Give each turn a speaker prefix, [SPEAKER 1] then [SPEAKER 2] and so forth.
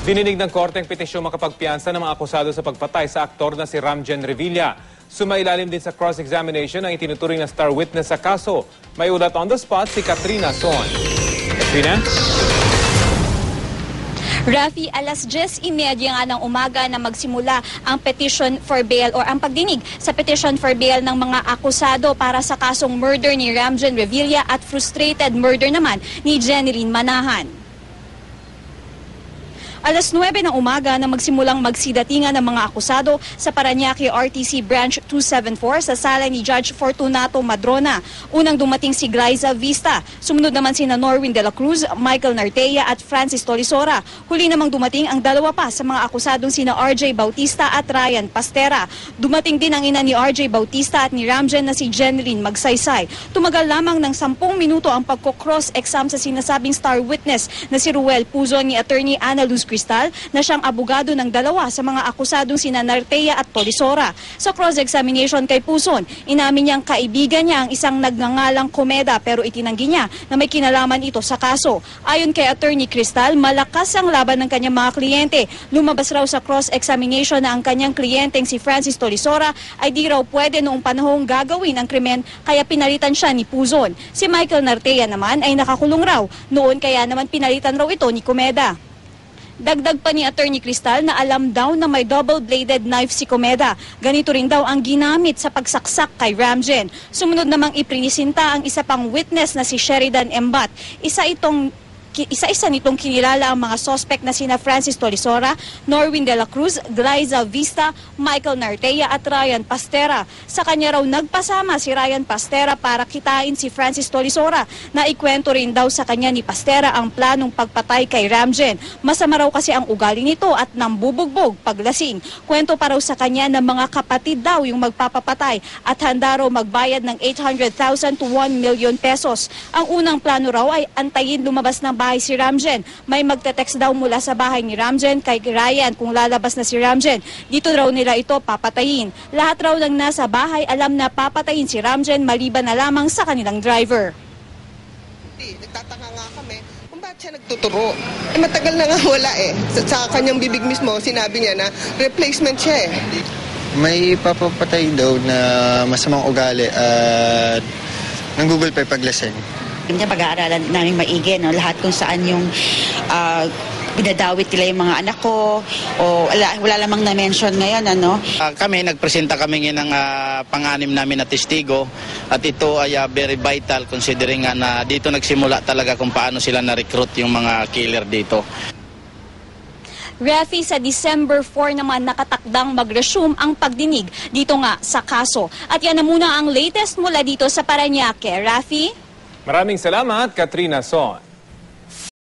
[SPEAKER 1] Dininig ng korte ang petisyong makapagpiyansa ng mga akusado sa pagpatay sa aktor na si Ramjen Revilla. Sumailalim din sa cross-examination ang itinuturing na star witness sa kaso. May ulat on the spot si Katrina Son. Katrina?
[SPEAKER 2] Rafi, alas 10:30 nga ng umaga na magsimula ang petition for bail or ang pagdinig sa petition for bail ng mga akusado para sa kasong murder ni Ramjen Revilla at frustrated murder naman ni Jeneline Manahan. Alas 9 ng umaga na magsimulang magsidatingan ng mga akusado sa Parañaque RTC Branch 274 sa sala ni Judge Fortunato Madrona. Unang dumating si Glyza Vista. Sumunod naman sina Norwin de la Cruz, Michael Nartea at Francis Tolisora. Huli namang dumating ang dalawa pa sa mga akusadong sina RJ Bautista at Ryan Pastera. Dumating din ang ina ni RJ Bautista at ni Ramjen na si Jeneline Magsaysay. Tumagal lamang ng 10 minuto ang pagko-cross-exam sa sinasabing star witness na si Ruel Puzon ni Attorney Ana Luz Cristal na siyang abogado ng dalawa sa mga akusadong sina Nartea at Tolisora. Sa cross-examination kay Puzon, inamin niyang kaibigan niya ang isang nagngangalang Comeda pero itinanggi niya na may kinalaman ito sa kaso. Ayon kay Attorney Cristal, malakas ang laban ng kanyang mga kliyente. Lumabas raw sa cross-examination na ang kanyang kliyenteng si Francis Tolisora ay di raw pwede noong panahong gagawin ang krimen kaya pinalitan siya ni Puzon. Si Michael Nartea naman ay nakakulong raw noon kaya naman pinalitan raw ito ni Comeda. Dagdag pa ni Attorney Cristal na alam daw na may double-bladed knife si Comeda. Ganito rin daw ang ginamit sa pagsaksak kay Ramjen. Sumunod namang iprinisinta ang isa pang witness na si Sheridan Embat. Isa-isa nitong kinilala ang mga suspect na sina Francis Tolisora, Norwin de la Cruz, Glyza Vista, Michael Nartea at Ryan Pastera. Sa kanya raw nagpasama si Ryan Pastera para kitain si Francis Tolisora na ikwento rin daw sa kanya ni Pastera ang planong pagpatay kay Ramjen. Masama raw kasi ang ugali nito at nambubugbog paglasing. Kwento pa raw sa kanya na mga kapatid daw yung magpapapatay at handa raw magbayad ng 800,000 to 1 million pesos. Ang unang plano raw ay antayin lumabas ng bahay si Ramjen. May magte-text daw mula sa bahay ni Ramjen kay Ryan kung lalabas na si Ramjen. Dito raw nila ito papatayin. Lahat raw ng nasa bahay alam na papatayin si Ramjen maliban na lamang sa kanilang driver.
[SPEAKER 3] Nagtataka nga kami kung bakit siya nagtuturo. Matagal na nga wala eh. Sa kanyang bibig mismo sinabi niya na replacement siya eh.
[SPEAKER 4] May papapatay daw na masamang ugali at nanggugol pa paglasing.
[SPEAKER 5] Hindi pag-aaralan namin maigi, no? Lahat kung saan yung binadawit nila yung mga anak ko o wala lamang na-mention ngayon. Ano?
[SPEAKER 6] Kami, nagpresenta kami ng pang-anim namin na testigo at ito ay very vital considering na dito nagsimula talaga kung paano sila na-recruit yung mga killer dito.
[SPEAKER 2] Rafi, sa December 4 naman nakatakdang mag-resume ang pagdinig dito nga sa kaso. At yan na muna ang latest mula dito sa Parañaque. Rafi?
[SPEAKER 1] Maraming salamat, Katrina Son.